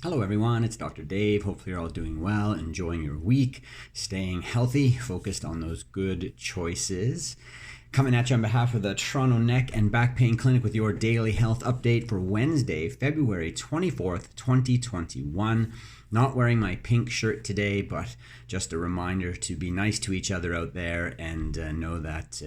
Hello everyone, it's Dr. Dave. Hopefully you're all doing well, enjoying your week, staying healthy, focused on those good choices. Coming at you on behalf of the Toronto Neck and Back Pain Clinic with your daily health update for Wednesday, February 24th, 2021. Not wearing my pink shirt today, but just a reminder to be nice to each other out there and know that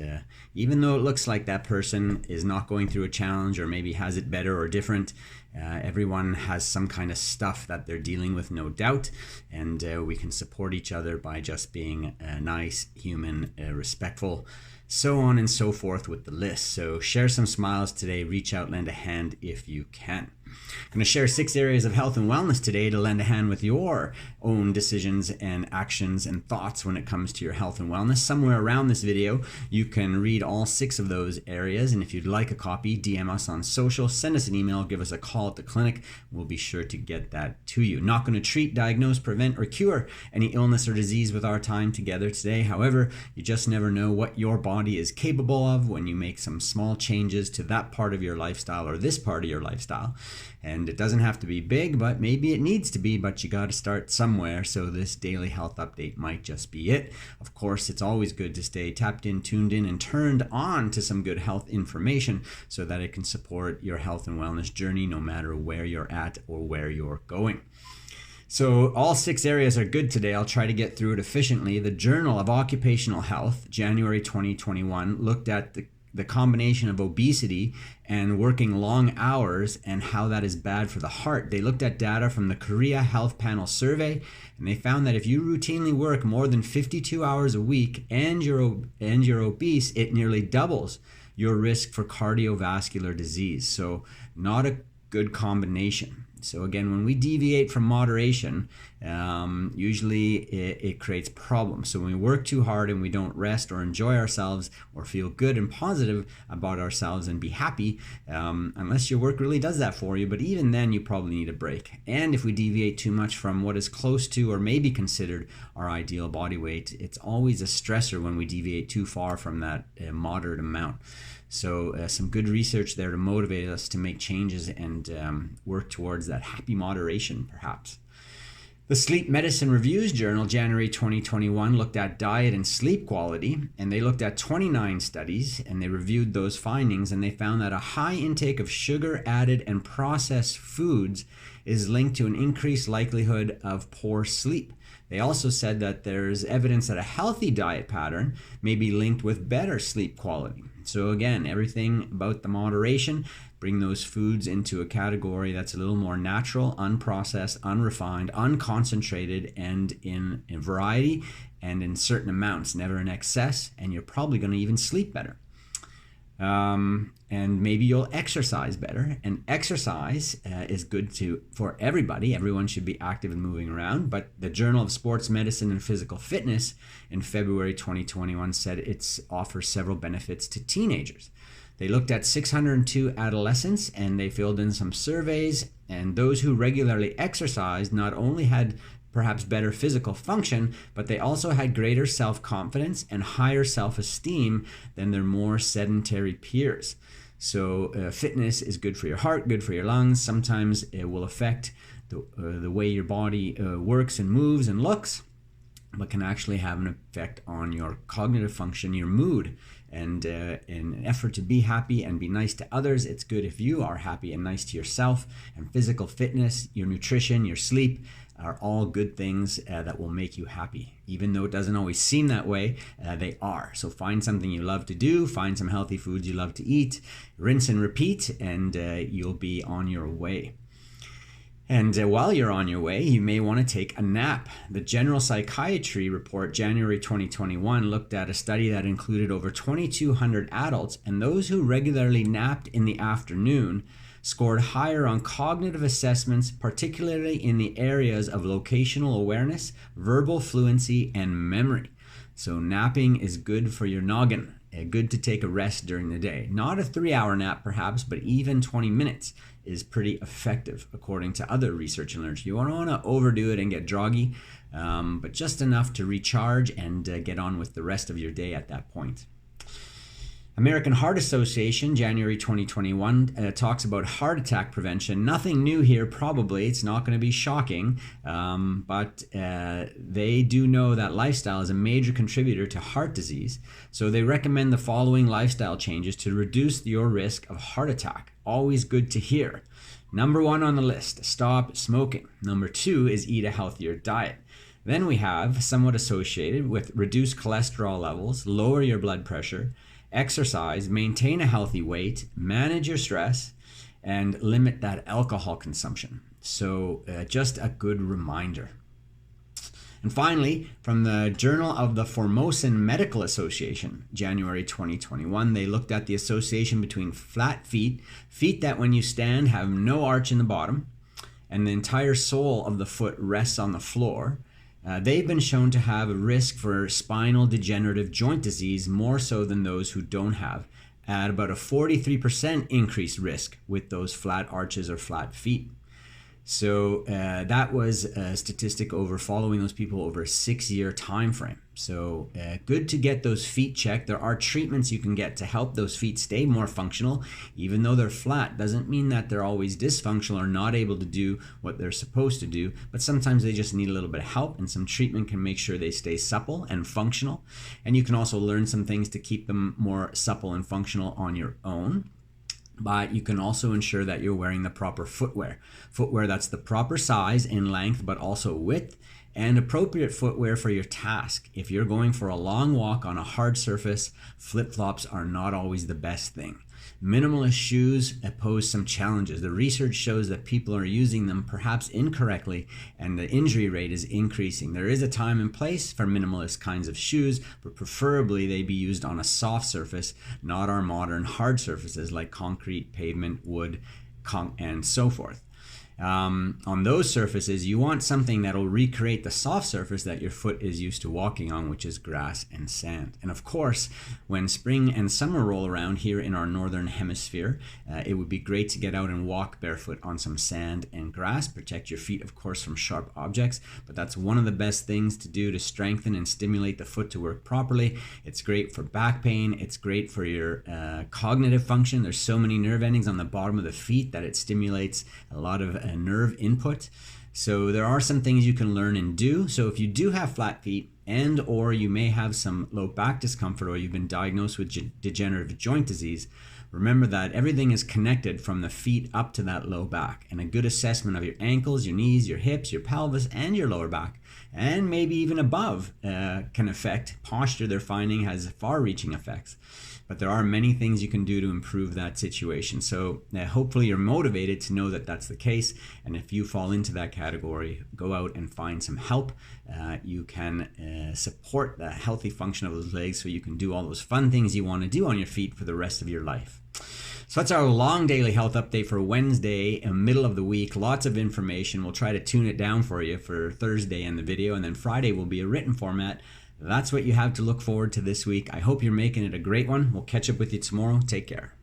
even though it looks like that person is not going through a challenge or maybe has it better or different, everyone has some kind of stuff that they're dealing with, no doubt, and we can support each other by just being nice, human, respectful, so on and so forth with the list. So share some smiles today, reach out, lend a hand if you can. I'm going to share 6 areas of health and wellness today to lend a hand with your own decisions and actions and thoughts when it comes to your health and wellness. Somewhere around this video, you can read all 6 of those areas. And if you'd like a copy, DM us on social, send us an email, give us a call at the clinic. We'll be sure to get that to you. Not going to treat, diagnose, prevent, or cure any illness or disease with our time together today. However, you just never know what your body is capable of when you make some small changes to that part of your lifestyle or this part of your lifestyle. And it doesn't have to be big, but maybe it needs to be, but you got to start somewhere. So this daily health update might just be it. Of course, it's always good to stay tapped in, tuned in, and turned on to some good health information so that it can support your health and wellness journey no matter where you're at or where you're going. So all 6 areas are good today. I'll try to get through it efficiently. The Journal of Occupational Health, January 2021, looked at the combination of obesity and working long hours and how that is bad for the heart. They looked at data from the Korea Health Panel survey, and they found that if you routinely work more than 52 hours a week and you're obese, it nearly doubles your risk for cardiovascular disease. So not a good combination. So again, when we deviate from moderation, usually it creates problems. So when we work too hard and we don't rest or enjoy ourselves or feel good and positive about ourselves and be happy, unless your work really does that for you, but even then you probably need a break. And if we deviate too much from what is close to or maybe considered our ideal body weight, it's always a stressor when we deviate too far from that moderate amount. So some good research there to motivate us to make changes and work towards that happy moderation, perhaps. The Sleep Medicine Reviews Journal, January 2021, looked at diet and sleep quality, and they looked at 29 studies, and they reviewed those findings, and they found that a high intake of sugar-added and processed foods is linked to an increased likelihood of poor sleep. They also said that there's evidence that a healthy diet pattern may be linked with better sleep quality. So again, everything about the moderation, bring those foods into a category that's a little more natural, unprocessed, unrefined, unconcentrated, and in variety and in certain amounts, never in excess, and you're probably going to even sleep better. And maybe you'll exercise better. And exercise is good for everybody. Everyone should be active and moving around. But the Journal of Sports Medicine and Physical Fitness in February 2021 said it offers several benefits to teenagers. They looked at 602 adolescents and they filled in some surveys. And those who regularly exercised not only had perhaps better physical function, but they also had greater self-confidence and higher self-esteem than their more sedentary peers. So fitness is good for your heart, good for your lungs. Sometimes it will affect the way your body works and moves and looks, but can actually have an effect on your cognitive function, your mood. And in an effort to be happy and be nice to others, it's good if you are happy and nice to yourself. And physical fitness, your nutrition, your sleep are all good things that will make you happy. Even though it doesn't always seem that way, they are. So find something you love to do, find some healthy foods you love to eat, rinse and repeat, and you'll be on your way. And while you're on your way, you may want to take a nap. The General Psychiatry Report, January 2021, looked at a study that included over 2,200 adults, and those who regularly napped in the afternoon scored higher on cognitive assessments, particularly in the areas of locational awareness, verbal fluency, and memory. So napping is good for your noggin. Good to take a rest during the day. Not a 3-hour nap perhaps, but even 20 minutes is pretty effective according to other research and literature. You don't want to overdo it and get groggy, but just enough to recharge and get on with the rest of your day at that point. American Heart Association, January 2021, talks about heart attack prevention. Nothing new here, probably. It's not going to be shocking, but they do know that lifestyle is a major contributor to heart disease. So they recommend the following lifestyle changes to reduce your risk of heart attack. Always good to hear. Number 1 on the list, stop smoking. Number 2 is eat a healthier diet. Then we have, somewhat associated with reduced cholesterol levels, lower your blood pressure, exercise, maintain a healthy weight, manage your stress, and limit that alcohol consumption. So just a good reminder. And finally, from the Journal of the Formosan Medical Association, January 2021, they looked at the association between flat feet, feet that when you stand have no arch in the bottom, and the entire sole of the foot rests on the floor. They've been shown to have a risk for spinal degenerative joint disease more so than those who don't have, at about a 43% increased risk with those flat arches or flat feet. So that was a statistic over following those people over a 6-year time frame. So good to get those feet checked. There are treatments you can get to help those feet stay more functional. Even though they're flat, doesn't mean that they're always dysfunctional or not able to do what they're supposed to do. But sometimes they just need a little bit of help, and some treatment can make sure they stay supple and functional. And you can also learn some things to keep them more supple and functional on your own. But you can also ensure that you're wearing the proper footwear that's the proper size and length, but also width, and appropriate footwear for your task. If you're going for a long walk on a hard surface, flip-flops are not always the best thing. Minimalist shoes pose some challenges. The research shows that people are using them perhaps incorrectly, and the injury rate is increasing. There is a time and place for minimalist kinds of shoes, but preferably they be used on a soft surface, not our modern hard surfaces like concrete, pavement, wood, and so forth. On those surfaces, you want something that will recreate the soft surface that your foot is used to walking on, which is grass and sand. And of course, when spring and summer roll around here in our northern hemisphere, it would be great to get out and walk barefoot on some sand and grass. Protect your feet, of course, from sharp objects, but that's one of the best things to do to strengthen and stimulate the foot to work properly. It's great for back pain. It's great for your cognitive function. There's so many nerve endings on the bottom of the feet that it stimulates a lot of nerve input. So there are some things you can learn and do. So if you do have flat feet and or you may have some low back discomfort, or you've been diagnosed with degenerative joint disease, remember that everything is connected from the feet up to that low back, and a good assessment of your ankles, your knees, your hips, your pelvis, and your lower back, and maybe even above, can affect posture. They're finding has far-reaching effects. But there are many things you can do to improve that situation. So hopefully you're motivated to know that that's the case. And if you fall into that category, go out and find some help. You can support the healthy function of those legs so you can do all those fun things you want to do on your feet for the rest of your life. So that's our long daily health update for Wednesday, middle of the week. Lots of information. We'll try to tune it down for you for Thursday in the video, and then Friday will be a written format. That's what you have to look forward to this week. I hope you're making it a great one. We'll catch up with you tomorrow. Take care.